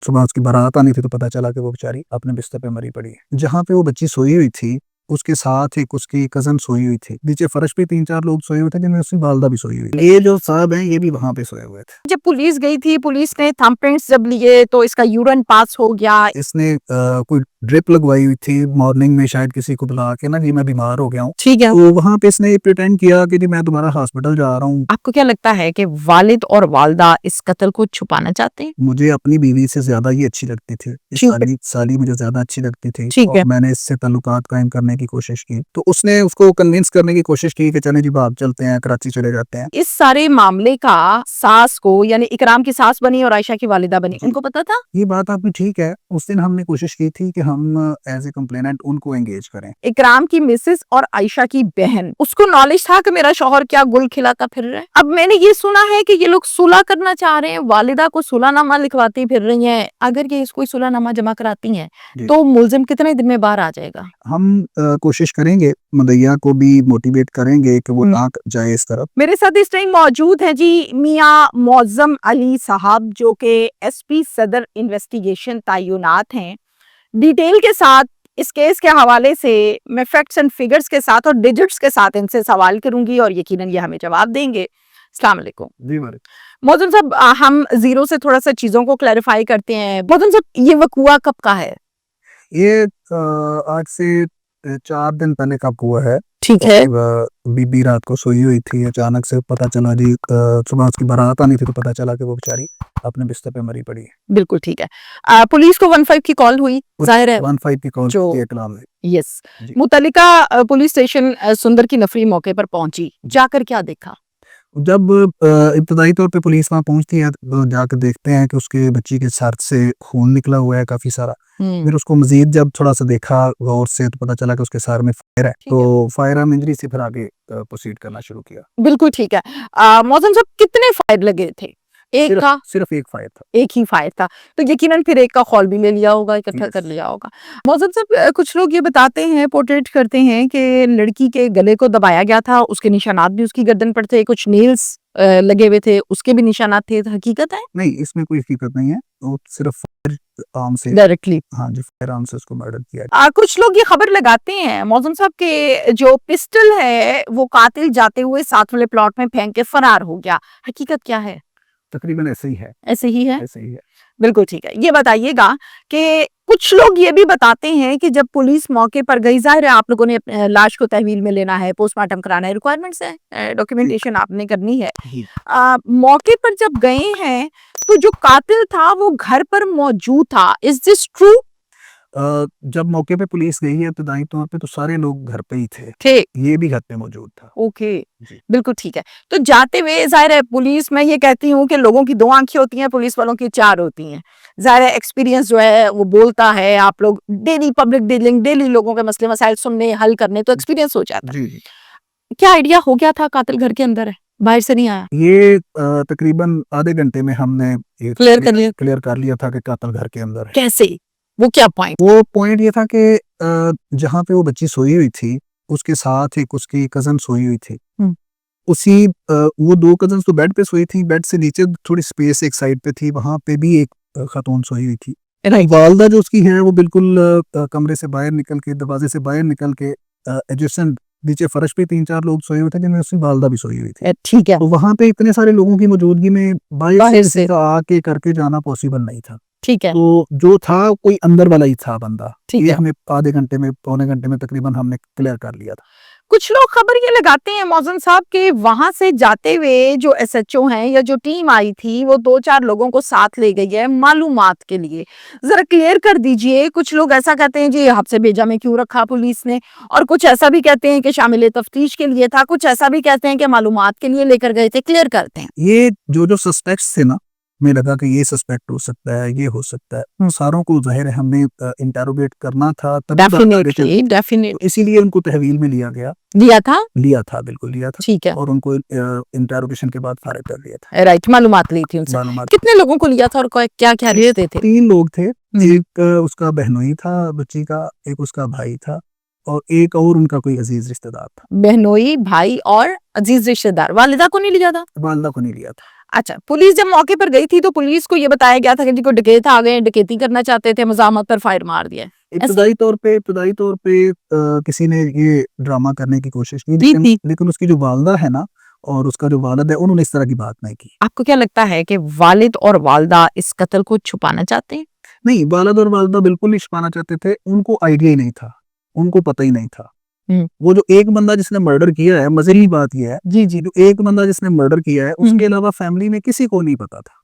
सुबह उसकी बारात आनी थी तो पता चला कि वो बेचारी अपने बिस्तर पे मरी पड़ी है। जहाँ पे वो बच्ची सोई हुई थी उसके साथ एक उसकी कजन सोई हुई थी। नीचे फर्श पे 3-4 लोग सोए हुए थे जिनमें उसकी वालदा भी सोई हुई थी। ये जो साहब हैं ये भी वहां पे सोए हुए थे। जब पुलिस गई थी, पुलिस ने थंबप्रिंट्स जब लिए तो इसका यूरिन पास हो गया। इसने कोई ड्रिप लगवाई हुई थी मॉर्निंग में, शायद किसी को बुला के ना जी मैं बीमार हो गया हूँ, ठीक है। तो वहां पे इसने प्रिटेंड किया कि जी मैं तुम्हारा हॉस्पिटल जा रहा हूँ। आपको क्या लगता है कि वालिद और वालदा इस कत्ल को छुपाना चाहते हैं? मुझे अपनी बीवी से ज्यादा ये अच्छी लगती थी। ठीक है। साली मुझे ज्यादा अच्छी लगती थी ठीक है। और मैंने इससे ताल्लुकात कायम करने की कोशिश की, तो उसने उसको कन्विंस करने की कोशिश की कि चले जी बाप चलते हैं, कराची चले जाते हैं। इस सारे मामले का सास को यानी इकराम की सास बनी और आयशा की वालिदा बनी, उनको पता था? ये बात आपकी ठीक है। उस दिन हमने कोशिश की थी कि हम एज ए कंप्लेनेंट उनको एंगेज करें। इकराम की मिसेस और आयशा की बहन, उसको नॉलेज था कि मेरा शौहर क्या गुल खिलाता फिर रहा है? अब मैंने ये सुना है कि ये लोग सुलह करना चाह रहे हैं, वालिदा को सुलहनामा लिखवाती फिर रही हैं। अगर ये कोई सुलहनामा जमा कराती हैं तो मुलजिम कितने दिन में बाहर आ जाएगा? हम कोशिश करेंगे, मुदैया को भी मोटिवेट करेंगे कि वो ना जाए इस तरफ। मेरे साथ इस टाइम मौजूद है जी मियां मौजम अली साहब, जो कि एसपी सदर इन्वेस्टिगेशन तैनात हैं। डिटेल के साथ इस केस के हवाले से मैं फैक्ट्स एंड फिगर्स के साथ और डिजिट्स के साथ इनसे सवाल करूंगी और यकीनन ये हमें जवाब देंगे। अस्सलाम वालेकुम। जी मौजूद साहब, हम जीरो से थोड़ा सा चीजों को क्लैरिफाई करते हैं। मौजूद साहब, ये वकूआ कब का है? ये आज से 4 दिन पहले का हुआ है। ठीक है। बीबी रात को सोई हुई थी, अचानक से पता चला जी सुबह उसकी बारात आनी थी तो पता चला कि वो बेचारी अपने बिस्तर पे मरी पड़ी है। बिल्कुल ठीक है। पुलिस को 15 की कॉल हुई, जाहिर है 15 की कॉल जो के इत्तलाम है। यस, जी। मुतल्लिका पुलिस स्टेशन सुंदर की नफरी मौके पर पहुंची, जाकर क्या देखा? जब इब्तदाई तौर पे पुलिस वहाँ पहुंचती है तो जाकर देखते हैं कि उसके बच्ची के सर से खून निकला हुआ है काफी सारा। फिर उसको मजीद जब थोड़ा सा देखा गौर से तो पता चला कि उसके सर में फायर है, तो फायर आर्म इंजरी से फिर आगे प्रोसीड करना शुरू किया। बिल्कुल ठीक है। मौजम साहब, कितने फायर लगे थे? एक का? सिर्फ एक फायर था। एक ही फायर था, तो यकीनन फिर एक का कॉल भी ले लिया होगा, इकट्ठा कर लिया होगा। मौजम साहब, कुछ लोग ये बताते हैं, पोर्ट्रेट करते हैं कि लड़की के गले को दबाया गया था, उसके निशानात भी उसकी गर्दन पर थे, कुछ नेल्स लगे हुए थे, उसके भी निशानात थे। हकीकत है? नहीं, इसमें कोई हकीकत नहीं है, वो सिर्फ फायर आर्म से डायरेक्टली। हाँ जी, फायर आर्म से उसको मर्डर किया। कुछ लोग ये खबर लगाते हैं मौजम साहब के जो पिस्टल है वो कातिल जाते हुए साथ वाले प्लॉट में फेंक के फरार हो गया। हकीकत क्या है? तकरीबन ऐसे ही है। ऐसे ही है? ऐसे ही है। बिल्कुल ठीक है। ये बताइएगा कि कुछ लोग ये भी बताते हैं कि जब पुलिस मौके पर गई, जाहिर है आप लोगों ने लाश को तहवील में लेना है, पोस्टमार्टम कराना है, रिक्वायरमेंट्स है, डॉक्यूमेंटेशन आपने करनी है। मौके पर जब गए हैं तो जो कातिल था वो घर पर मौजूद था, इज दिस ट्रू? जब मौके पे पुलिस गई है इब्तदाई तौर पे तो सारे लोग घर पे ही थे। ये भी घर पे मौजूद था। ओके। जी। बिल्कुल ठीक है। तो जाते हुए जाहिर है पुलिस, मैं ये कहती हूँ कि लोगों की 2 आंखें होती हैं, पुलिस वालों की 4 होती हैं। जाहिर है एक्सपीरियंस जो है वो बोलता है, आप लोग डेली पब्लिक डीलिंग, डेली लोगों के मसले मसाइल सुनने, हल करने, तो एक्सपीरियंस हो जाता है। जी। क्या आइडिया हो गया था कातिल घर के अंदर है, बाहर से नहीं आया? ये तकरीबन आधे घंटे में हमने क्लियर कर लिया था कि कातिल घर के अंदर है। कैसे? वो क्या पॉइंट? वो पॉइंट ये था कि जहाँ पे वो बच्ची सोई हुई थी उसके साथ एक उसकी कजन सोई हुई थी। उसी वो 2 कजन तो बेड पे सोई थी, बेड से नीचे थोड़ी स्पेस एक साइड पे थी, वहां पे भी एक खातून सोई हुई थी। वालदा जो उसकी है वो बिल्कुल कमरे से बाहर निकल के, दरवाजे से बाहर निकल के एडजेसेंट नीचे फर्श पे 3-4 लोग सोए हुए थे जिनमें उसकी वालदा भी सोई हुई थी। ठीक है। तो वहां पे इतने सारे लोगों की मौजूदगी में बाहर से आके करके जाना पॉसिबल नहीं था। ठीक है। तो जो था कोई अंदर वाला ही था बंदा। ठीक ये है। हमें आधे घंटे में, पौने घंटे में तकरीबन हमने क्लियर कर लिया था। कुछ लोग खबर ये लगाते हैं मौजन साहब के वहां से जाते हुए जो एसएचओ हैं या जो टीम आई थी वो 2-4 लोगों को साथ ले गई है मालूमात के लिए, जरा क्लियर कर दीजिए। कुछ लोग ऐसा कहते हैं जी हफ्ते भेजा में क्यों रखा पुलिस ने, और कुछ ऐसा भी कहते हैं कि शामिल तफ्तीश के लिए था, कुछ ऐसा भी कहते हैं कि मालूमात के लिए लेकर गए थे। क्लियर करते हैं। ये जो सस्पेक्ट्स थे ना, में लगा कि ये सस्पेक्ट हो सकता है, ये हो सकता है, सारों को जाहिर है हमने इंटरोगेट करना था, डेफिनेटली इसीलिए उनको तहवील में लिया गया। लिया था बिल्कुल लिया था। ठीक है। और उनको इंटरोगेशन के बाद फारिग कर दिया था। राइट, मालूमात ली थी उनसे। कितने लोगों को लिया था और क्या क्या रिश्ते थे? 3 लोग थे। एक उसका बहनोई था बच्ची का, एक उसका भाई था और एक और उनका कोई अजीज रिश्तेदार था। बहनोई, भाई और अजीज रिश्तेदार। वालिदा को नहीं लिया था? वालिदा को नहीं लिया था। अच्छा, पुलिस जब मौके पर गई थी तो पुलिस को ये बताया गया था कि जी कोई डकैत आ गए हैं, डकैती करना चाहते थे, मज़ामत पर फायर मार दिया है। इब्तदाई तौर पे किसी ने ये ड्रामा करने की कोशिश की, जी थी। लेकिन उसकी जो वालदा है ना और उसका जो वालिद है, उन्होंने इस तरह की बात नहीं की। आपको क्या लगता है कि वालिद और वालदा इस कत्ल को छुपाना चाहते हैं? नहीं, वालिद और वालिदा बिल्कुल नहीं छुपाना चाहते थे, उनको आइडिया ही नहीं था, उनको पता ही नहीं था। हुँ। वो जो एक बंदा जिसने मर्डर किया है, मज़े की बात ये है, जी, जी। जो एक बंदा जिसने मर्डर किया है, उसके अलावा फैमिली में किसी को नहीं पता था।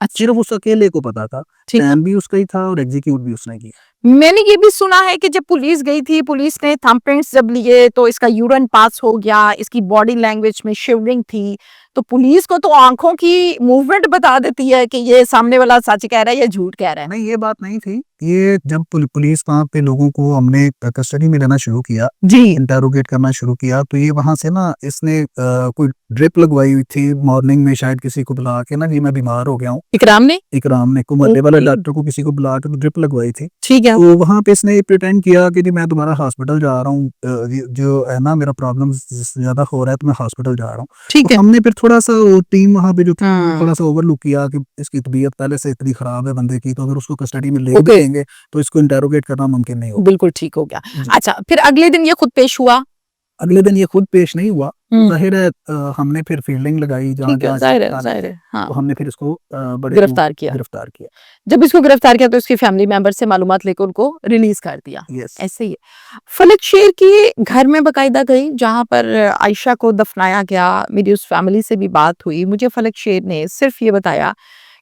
अच्छा, सिर्फ उस अकेले को पता था। ठीक है। प्लान भी उसका ही था और एग्जीक्यूट भी उसने किया। मैंने ये भी सुना है कि जब पुलिस गई थी, पुलिस ने थंबप्रिंट्स जब लिए तो इसका यूरिन पास हो गया, इसकी बॉडी लैंग्वेज में शिवरिंग थी, तो पुलिस को तो आँखों की मूवमेंट बता देती है कि ये सामने वाला सच कह रहा है या झूठ कह रहा है। नहीं, ये बात नहीं थी। ये जब पुलिस वहाँ पे लोगों को हमने कस्टडी में लेना शुरू किया, जी। इंटेरोगेट करना शुरू किया, तो ये वहाँ से ना इसने कोई ड्रिप लगवाई हुई थी मॉर्निंग में, शायद किसी को बुला के ना, जी मैं बीमार हो गया हूँ। इकराम ने? इकराम ने मोहल्ले वाले ओके। डॉक्टर को किसी को बुला के ड्रिप लगवाई थी। ठीक है। तो वहाँ पे इसने प्रिटेंड किया कि जी मैं दोबारा हॉस्पिटल जा रहा हूँ, ये जो है ना मेरा प्रॉब्लम ज़्यादा हो रहा है तो मैं हॉस्पिटल जा रहा हूँ। ठीक तो है। हमने फिर थोड़ा-सा वो टीम वहाँ पे जो थी, हाँ। थोड़ा-सा ओवरलुक किया कि इसकी तबीयत पहले से इतनी ख़राब है बंदे की, तो अगर उसको कस्टडी में ले भी ओके। लेंगे, तो इसको इंटेरोगेट करना मुमकिन नहीं होगा। बिल्कुल ठीक हो गया। जी। अच्छा, फिर अगले दिन ये खुद पेश हुआ? अगले दिन ये खुद पेश नहीं हुआ, हुँ। ज़ाहिर है हमने फिर फील्डिंग लगाई ठीक है, जहाँ-जहाँ ज़ाहिर है, जाने ज़ाहिर थे, है। हाँ, तो हमने फिर इसको बड़े गिरफ्तार किया। गिरफ्तार किया। जब इसको गिरफ्तार किया तो इसकी फैमिली मेंबर से मालूमात लेकर उनको रिलीज़ कर दिया। यस। ऐसे ही है। फलक शेर के घर में बाकायदा गई जहाँ पर आयशा को दफनाया गया। मेरी उस फैमिली से भी बात हुई। मुझे फलक शेर ने सिर्फ ये बताया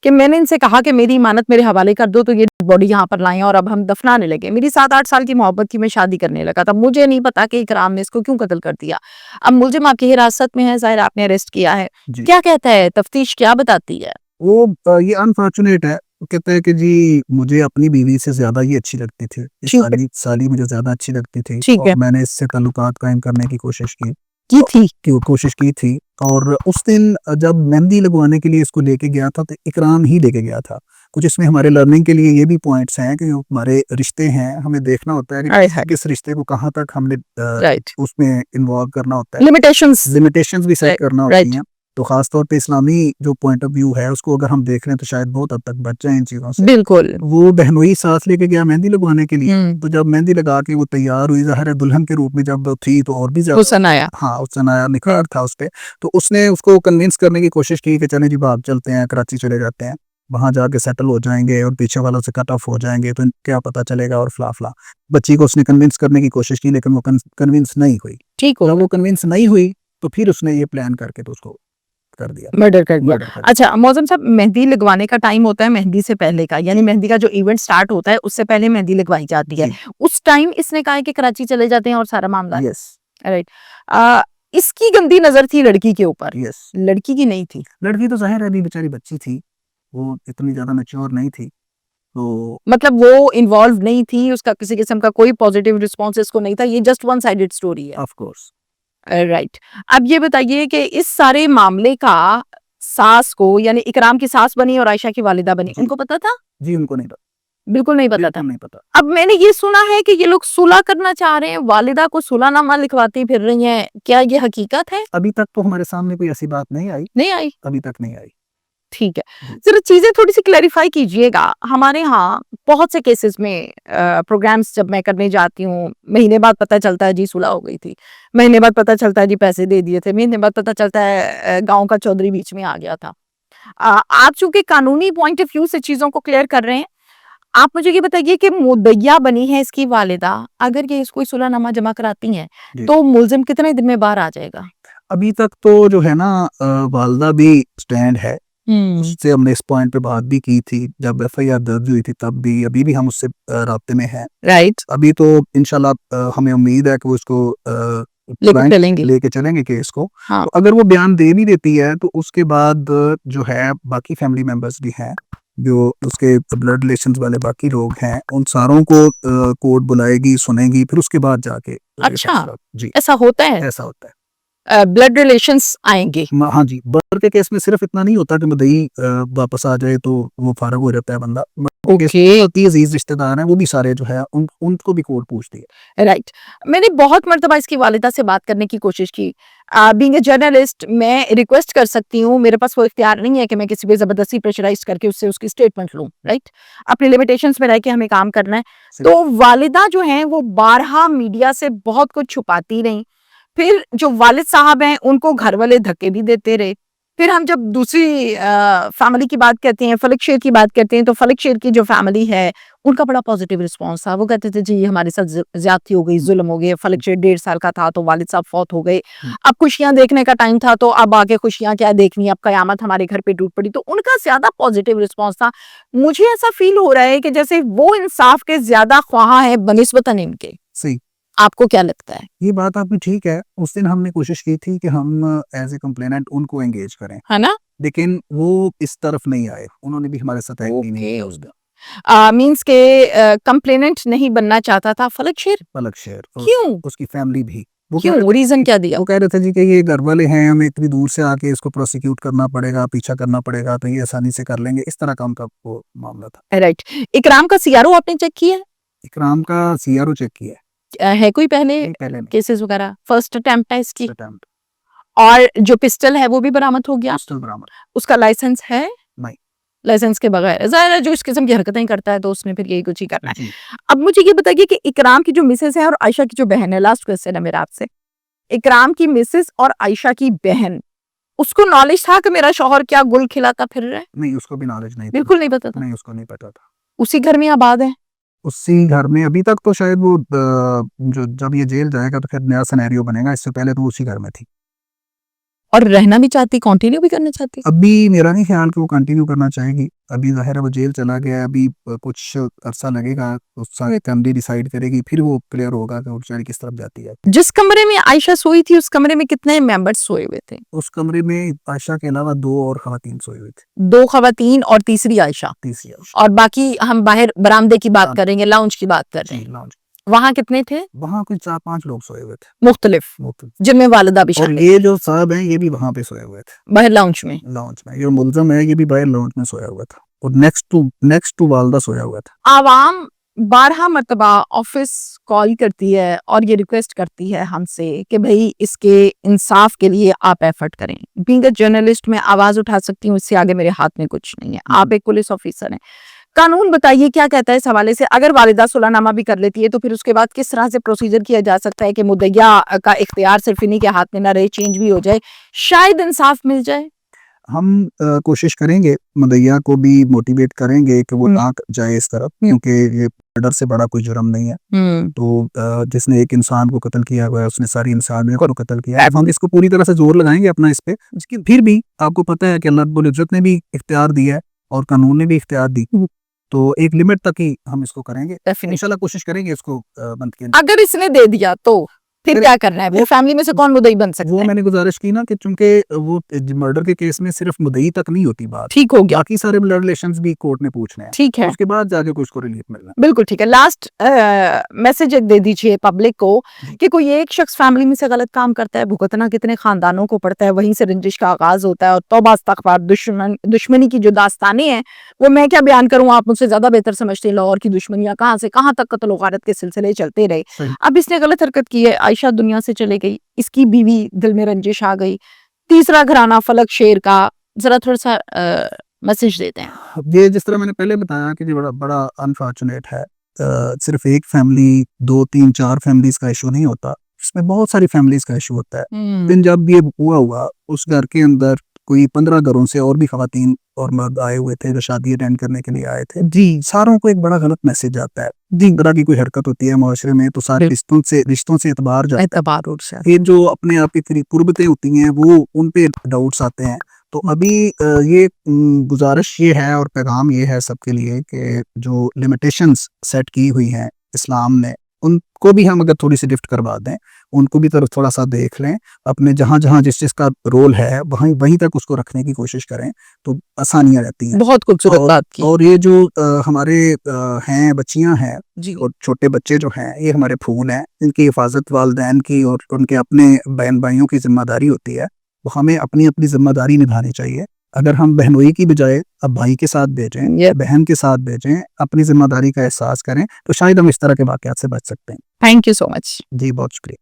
कि मैंने इनसे कहा कि मेरी इमानत मेरे हवाले कर दो तो ये बॉडी यहाँ पर लाएं और अब हम दफनाने लगे। मेरी 7-8 साल की मोहब्बत थी, मैं शादी करने लगा था। मुझे नहीं पता कि इकराम ने इसको क्यों कत्ल कर दिया। अब मुलजिम आपकी हिरासत में है, ज़ाहिर आपने अरेस्ट किया है। जी। क्या कहता है तफ्तीश, क्या बताती है? वो ये अनफॉर्चुनेट है। वो कहता है कि जी मुझे अपनी बीवी से ज़्यादा ये अच्छी लगती थी। ये ठीक है। साली मुझे ज़्यादा अच्छी लगती थी ठीक और है। मैंने इससे ताल्लुकात कायम करने की कोशिश की। की थी। कोशिश की थी और उस दिन जब मेहंदी लगवाने के लिए इसको लेके गया था, तो इकराम ही लेके गया था। कुछ इसमें हमारे लर्निंग के लिए ये भी पॉइंट्स हैं कि जो हमारे रिश्ते हैं, हमें देखना होता है आय कि हाय! किस रिश्ते को कहाँ तक हमने राइट। उसमें इन्वॉल्व करना होता है। लिमिटेशंस। लिमिटेशंस भी सेट राइट, करना होती राइट। हैं। तो ख़ास तौर पे इस्लामी जो पॉइंट ऑफ व्यू है, उसको अगर हम देख रहे हैं, तो शायद बहुत हद तक बच जाएँ इन चीज़ों से। बिल्कुल। वो बहनोई साथ लेके गया मेहंदी लगवाने के लिए, हुँ। तो जब मेहंदी लगा के वो तैयार हुई, ज़ाहिर है दुल्हन के रूप में जब वो थी, तो और भी ज़्यादा हुसन आया। हाँ, उस समय नया निखार था उसपे। तो उसने उसको कन्विंस करने की कोशिश की कि चलें जी बाप चलते हैं, कराची चले जाते हैं। वहाँ जाके सेटल हो जाएँगे और पीछे वालों से कट ऑफ हो जाएँगे, तो क्या पता चलेगा और फला-फला। बच्ची को उसने कन्विंस करने की कोशिश की, लेकिन वो कन्विंस नहीं हुई। ठीक हो जब गया। वो कन्विंस नहीं हुई, तो फिर उसने ये प्लान करके तो उसको कर दिया, मर्डर कर दिया। मर्डर कर दिया। अच्छा, मौज़म साहब, मेहंदी लगवाने का टाइम होता है मेहंदी से पहले का, यानी मेहंदी का जो इवेंट स्टार्ट होता है उससे पहले मेहंदी लगवाई जाती है। जी, उस टाइम इसने कहा है कि कराची चले जाते हैं और सारा मामला यस, राइट। इसकी गंदी नज़र थी लड़की के ऊपर, यस। लड़की की नहीं थी। लड़की तो ज़ाहिर है अभी बेचारी बच्ची थी, वो इतनी ज़्यादा मैच्योर नहीं थी, तो मतलब वो इन्वॉल्व नहीं थी, उसका किसी किस्म का कोई पॉजिटिव रिस्पॉन्स इसको नहीं था, ये जस्ट वन साइडेड स्टोरी है। Of course. राइट। अब ये बताइए कि इस सारे मामले का सास को, यानी इकराम की सास बनी और आयशा की वालिदा बनी, जी। उनको पता था? जी, उनको नहीं पता, बिल्कुल नहीं पता था। बिल्कुल नहीं पता। अब मैंने ये सुना है कि ये लोग सुलह करना चाह रहे हैं, वालिदा को सुलहनामा लिखवाती फिर रही हैं, क्या ये हकीकत है? अभी तक तो हमारे सामने कोई ऐसी बात नहीं आई, नहीं आई? अभी तक नहीं आई। ठीक है। जी, ज़रा चीज़ें थोड़ी-सी क्लैरिफ़ाई कीजिएगा। हमारे यहाँ बहुत से केसेज़ में प्रोग्राम्स जब मैं करने जाती हूँ, महीने बाद पता चलता है जी सुलह हो गई थी। महीने बाद पता चलता है जी पैसे दे दिए थे। महीने बाद पता चलता है गाँव का चौधरी बीच में आ गया था। आप चूँकि कानूनी पॉइंट ऑफ व्यू से चीज़ों को क्लियर कर रहे हैं, आप मुझे ये बताइए कि मुद्दइया बनी है इसकी वालिदा, अगर ये कोई सुलहनामा जमा कराती हैं, जी। तो मुल्ज़िम कितने दिन में बाहर आ जाएगा? अभी तक तो जो है ना वालिदा भी स्टैंड है, हुँ। उससे हमने इस पॉइंट पे बात भी की थी, जब एफआईआर दर्ज हुई थी तब भी, अभी भी हम उससे राब्ते में हैं। राइट। अभी तो इंशाल्लाह हमें उम्मीद है कि वो इसको लेके क्लाइंट चलेंगे। लेके चलेंगे केस को। हाँ। तो अगर वो बयान दे भी देती है, तो उसके बाद जो है बाकी फैमिली मेंबर्स भी हैं, जो उसके ब्लड रिलेशंस वाले बाकी लोग हैं, उन सारों को कोर्ट बुलाएगी, सुनेगी, फिर उसके बाद जाके ये अच्छा, फैसला जी, ऐसा होता है? ऐसा होता है। ब्लड रिलेशंस आएँगे। हाँ जी, मर्डर के केस में सिर्फ इतना नहीं होता कि मुद्दई वापस आ जाए तो वो फारग हो जाता है बंदा। उनके अति अजीज रिश्तेदार हैं वो भी सारे जो है उनको भी कोर्ट पूछती है। राइट। मैंने बहुत मर्तबा इसकी वालिदा से बात करने की कोशिश की। बीइंग अ जर्नलिस्ट मैं रिक्वेस्ट कर सकती हूँ, मेरे पास वो इख्तियार नहीं है कि मैं किसी पे जबरदस्ती प्रेशराइज करके उससे उसकी स्टेटमेंट लूँ, राइट। अपनी लिमिटेशंस में रह के हमें काम करना है। तो वालिदा जो हैं वो बारहा मीडिया से बहुत कुछ छुपाती रहीं। फिर जो वालिद साहब हैं उनको घर वाले धक्के भी देते रहे। फिर हम जब दूसरी फैमिली की बात करते हैं, फलक शेर की बात करते हैं, तो फलक शेर की जो फैमिली है उनका बड़ा पॉजिटिव रिस्पांस था। वो कहते थे जी हमारे साथ ज्यादती हो गई, जुल्म हो गए। फलक शेर 1.5 साल का था तो वालिद साहब फौत हो गए। अब खुशियां देखने का टाइम था तो अब आगे खुशियां क्या देखनी, अब कयामत हमारे घर पे टूट पड़ी। तो उनका ज्यादा पॉजिटिव रिस्पांस था। मुझे ऐसा फील हो रहा है कि जैसे वो इंसाफ के ज्यादा ख्वाह है बनिस्बतन इनके। सही। आपको क्या लगता है? ये बात आपकी ठीक है। उस दिन हमने कोशिश की थी कि हम एज ए कंप्लेनेंट उनको एंगेज करें, है ना, लेकिन वो इस तरफ नहीं आए। उन्होंने भी हमारे साथ एग्री नहीं किया उस दिन। मींस के कंप्लेनेंट नहीं बनना चाहता था फलक शेर। फलक शेर क्यों? उसकी फैमिली भी क्यों? रीजन क्या दिया? वो कह रहे थे जी कि ये घर वाले हैं, हमें इतनी दूर से आके इसको प्रोसिक्यूट करना पड़ेगा, पीछा करना पड़ेगा, तो ये आसानी से कर लेंगे। इस तरह का उनका वो मामला था। राइट। इकराम का सीआरओ आपने चेक किया? इकराम का सीआरओ चेक किया है कोई पहले पहले केसेस वगैरह? फर्स्ट अटेम्प्ट है इसकी। अटेम्प्ट। और जो पिस्टल है वो भी बरामद हो गया? पिस्टल बरामद। उसका लाइसेंस है? नहीं। लाइसेंस के बगैर जाहिर है जो इस किस्म की हरकतें करता है तो उसने फिर यही कुछ ही करना है। जी। अब मुझे ये बताइए कि इकराम की जो मिसेस है और आयशा की जो बहन है, लास्ट क्वेश्चन है मेरा आपसे। इकराम की मिसेस और आयशा की बहन, उसको नॉलेज था कि मेरा शौहर क्या गुल खिलाता फिर रहा है? नहीं, उसको भी नॉलेज नहीं था। बिल्कुल नहीं पता था। नहीं, उसको नहीं पता था। उसी घर में आबाद है? उसी घर में अभी तक तो शायद वो जो जब ये जेल जाएगा तो फिर नया सिनेरियो बनेगा। इससे पहले तो उसी घर में थी। और रहना भी चाहती, कंटिन्यू भी करना चाहती? अभी मेरा नहीं ख्याल कि वो कंटिन्यू करना चाहेगी। अभी ज़ाहिर है वो जेल चला गया है, अभी कुछ अरसा लगेगा, उसका फैमिली डिसाइड करेगी, फिर वो क्लियर होगा कि वो बेचारी किस तरफ जाती है। जिस कमरे में आयशा सोई थी उस कमरे में कितने मेंबर्स सोए हुए थे? उस कमरे में आयशा के अलावा 2 और खवातीन सोई हुई थी। 2 खवातीन और तीसरी आयशा। तीसरी आयशा। और बाकी हम बाहर बरामदे की बात करेंगे, लाउंज की बात कर रहे हैं। लाउंज। वहां कितने थे? वहाँ कुछ 4-5 लोग सोए हुए थे मुख्तलिफ, जिनमें वालिदा भी और शामिल। ये जो साहब हैं ये भी वहाँ पे सोए हुए थे बाहर लाउंज में। लाउंज में। ये मुलजम है, ये भी बाहर लाउंज में सोया हुआ था और नेक्स्ट टू वालदा सोया हुआ था। आवाम 12 मरतबा ऑफिस कॉल करती है और ये रिक्वेस्ट करती है हमसे कि भाई इसके इंसाफ के लिए आप एफर्ट करें। बीइंग अ जर्नलिस्ट मैं आवाज उठा सकती हूँ, इससे आगे मेरे हाथ में कुछ नहीं है। आप एक पुलिस ऑफिसर हैं, कानून बताइए क्या कहता है इस हवाले से? अगर वालिदा सुलहनामा भी कर लेती है तो फिर उसके बाद किस तरह से प्रोसीजर किया जा सकता है कि मुद्दइया का इख्तियार सिर्फ इन्हीं के हाथ में ना रहे, चेंज भी हो जाए, शायद इंसाफ मिल जाए? हम कोशिश करेंगे, मुद्दइया को भी मोटिवेट करेंगे कि वो ना जाए इस तरफ, क्योंकि ये मर्डर से बड़ा कोई जुर्म नहीं है। तो जिसने एक इंसान को कत्ल किया हुआ है उसने सारी इंसानियत को कत्ल किया है। हम इसको पूरी तरह से जोर लगाएंगे अपना इस पे। लेकिन फिर भी आपको पता है कि अल्लाह रब्बुल इज्जत ने भी इख्तियार दिया है और कानून ने भी इख्तियार दी, तो एक लिमिट तक ही हम इसको करेंगे। इंशाल्लाह कोशिश करेंगे इसको बंद किया। अगर इसने दे दिया तो फिर क्या करना है? वो फैमिली में से कौन मुद्दई बन सकता है? वो मैंने गुजारिश की ना कि चूंकि वो मर्डर के केस में सिर्फ मुद्दई तक नहीं होती बात, ठीक हो गया, बाकी सारे ब्लड रिलेशंस भी कोर्ट ने पूछने हैं। ठीक है, उसके बाद जाके कुछ को रिलीफ मिलना। बिल्कुल ठीक है। लास्ट मैसेज एक दे दीजिए पब्लिक को कि कोई एक शख्स फैमिली में से गलत काम करता है, भुगतना कितने खानदानों को पड़ता है, वहीं से रंजिश का आगाज होता है और तौबा इस्तग़फ़ार, दुश्मनी की जो दास्तानें हैं वो मैं क्या बयान करूं, आप मुझसे ज्यादा बेहतर समझते हैं। लाहौर की दुश्मनियां कहां से कहां तक कत्ल वारत के सिलसिले चलते रहे। अब इसने गलत हरकत की है, आयशा दुनिया से चले गई, इसकी बीवी दिल में रंजिश आ गई, तीसरा घराना फलक शेर का, जरा थोड़ा सा मैसेज देते हैं। ये जिस तरह मैंने पहले बताया कि ये बड़ा अनफॉर्चुनेट है। सिर्फ एक फैमिली, 2-3-4 फैमिलीज का इशू नहीं होता, इसमें बहुत सारी फैमिलीज का इशू होता है। लेकिन जब ये हुआ उस घर के अंदर कोई 15 घरों से और भी खवातीन और मर्द आए हुए थे जो शादी अटेंड करने के लिए आए थे जी। सारों को एक बड़ा गलत मैसेज आता है जी। तरह की कोई हरकत होती है माशरे में तो सारे रिश्तों से एतबार जाता है। ये जो अपने आप की कुर्बतें होती हैं वो उन पे डाउट्स आते हैं। तो अभी ये गुजारिश ये है और पैगाम ये है सबके लिए कि जो लिमिटेशंस सेट की हुई हैं इस्लाम ने, उनको भी हम अगर थोड़ी सी लिफ्ट करवा दें, उनको भी तरफ थोड़ा सा देख लें, अपने जहाँ जहाँ जिस चीज़ का रोल है वहीं तक उसको रखने की कोशिश करें तो आसानियाँ रहती हैं। बहुत खूबसूरत बात की। और ये जो हमारे हैं बच्चियाँ हैं जी, और छोटे बच्चे जो हैं ये हमारे फूल हैं, इनकी हिफाजत वालिदैन की और उनके अपने बहन भाइयों की जिम्मेदारी होती है। वो हमें अपनी अपनी जिम्मेदारी निभानी चाहिए। अगर हम बहनोई की बजाय अब भाई के साथ भेजें या बहन के साथ भेजें, अपनी जिम्मेदारी का एहसास करें, तो शायद हम इस तरह के वाकयात से बच सकते हैं। Thank you so much. जी बहुत शुक्रिया।